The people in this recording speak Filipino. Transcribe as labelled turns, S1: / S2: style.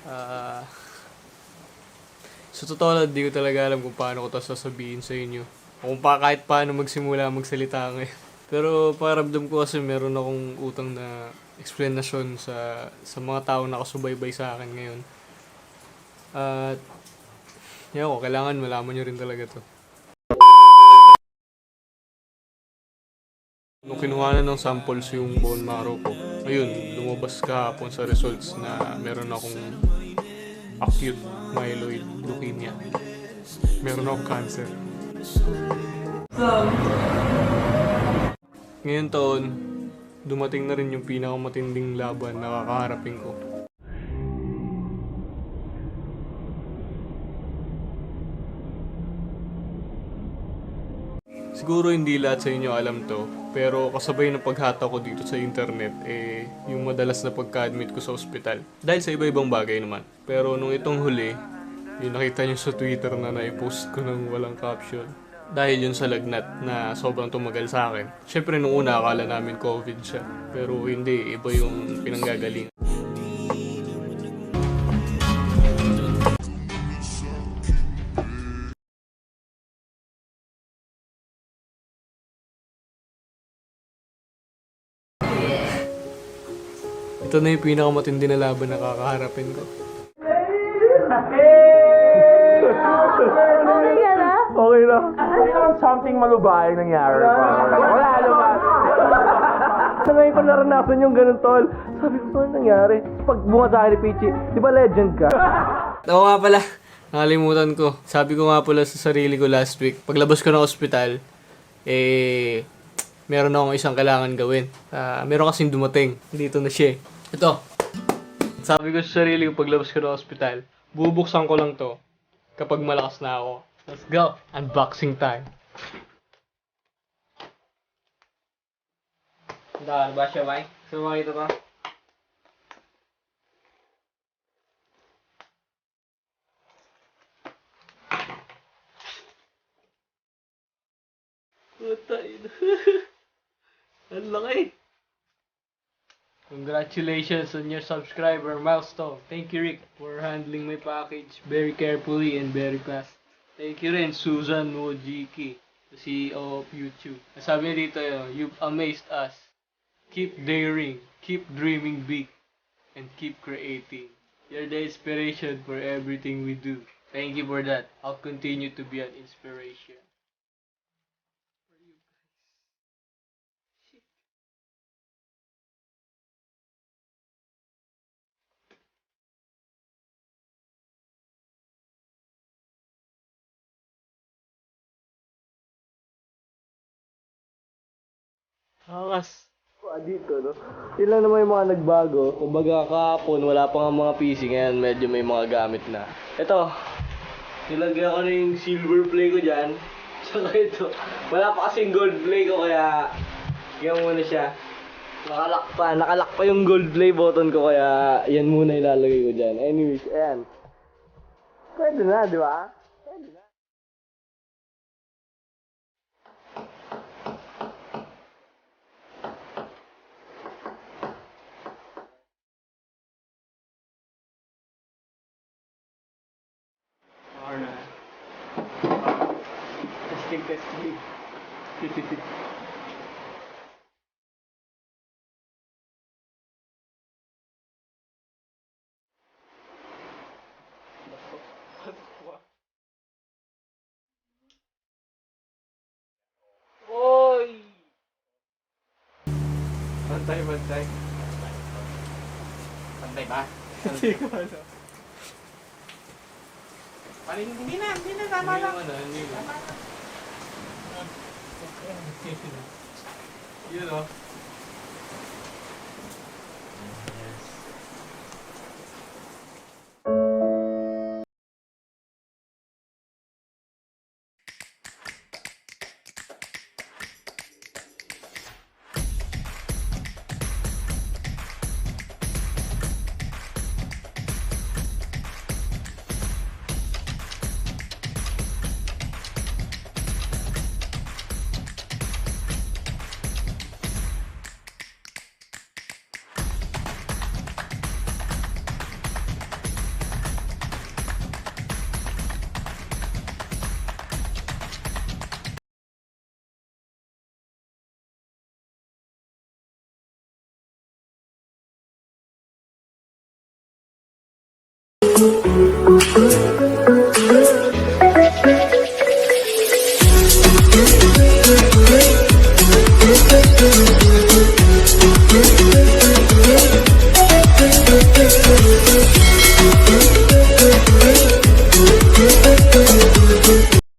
S1: Ah, sa totoo lang, di ko talaga alam kung paano ko to sasabihin sa inyo. O kung kahit paano magsimula magsalita ngayon. Pero pakiramdam ko kasi meron akong utang na explanation sa mga taong nakasubaybay sa akin ngayon. At yan ko, kailangan malaman nyo rin talaga to. Nung kinuha na ng samples yung bone marrow ko, ayun, lumabas kahapon sa results na meron akong acute myeloid leukemia. Meron akong cancer. Ngayon taon, dumating na rin yung pinakamatinding laban na kakaharapin ko. Siguro hindi lahat sa inyo alam to, pero kasabay ng paghata ko dito sa internet, yung madalas na pagka-admit ko sa ospital. Dahil sa iba-ibang bagay naman. Pero nung itong huli, yung nakita nyo sa Twitter na naipost ko ng walang caption. Dahil yun sa lagnat na sobrang tumagal sa akin. Siyempre nung una akala namin COVID siya. Pero hindi, iba yung pinanggagaling. Ito na yung pinakamatindi na laban na kakaharapin ko.
S2: Okay ka na?
S1: Okay na.
S3: Something malubaing nangyari. Wala naman.
S1: Sa ngayon ko naranasan yung ganun, tol. Sabi ko, ano nangyari?
S3: Pag bunga sa akin ni Pichi, di ba legend ka?
S1: Oo nga pala. Nakalimutan ko. Sabi ko nga pala sa sarili ko last week, paglabas ko ng ospital, meron akong isang kailangan gawin. Meron kasing dumating. Dito na siya. Ito. Sabi ko sa sarili ko paglabas ko ng ospital, bubuksan ko lang to kapag malakas na ako. Let's go! Unboxing time. Ano ba siya, Mike? So, makita pa? Putay na. Ang laki. Congratulations on your subscriber milestone. Thank you, Rick, for handling my package very carefully and very fast. Thank you rin, Susan Wojcicki, the CEO of YouTube. Sabi niya dito, you've amazed us. Keep daring, keep dreaming big, and keep creating. You're the inspiration for everything we do. Thank you for that. I'll continue to be an inspiration. Angas.
S3: Dito, no? Yun lang naman yung mga nagbago. Kumbaga kahapon, wala pa nga mga PC. Ngayon, medyo may mga gamit na. Ito, nilagyan ko na yung silver play ko dyan. Saka ito, wala pa kasing gold play ko, kaya yan muna siya. Nakalak pa yung gold play button ko, kaya yan muna ilalagay ko dyan. Anyways, ayan. Pwede na, di ba? Pwede na.
S1: Testing. Oy! Bantay.
S3: Pantay ba?
S1: Hindi ko alam.
S3: Hindi na, tama lang.
S1: Hindi na. Yun o.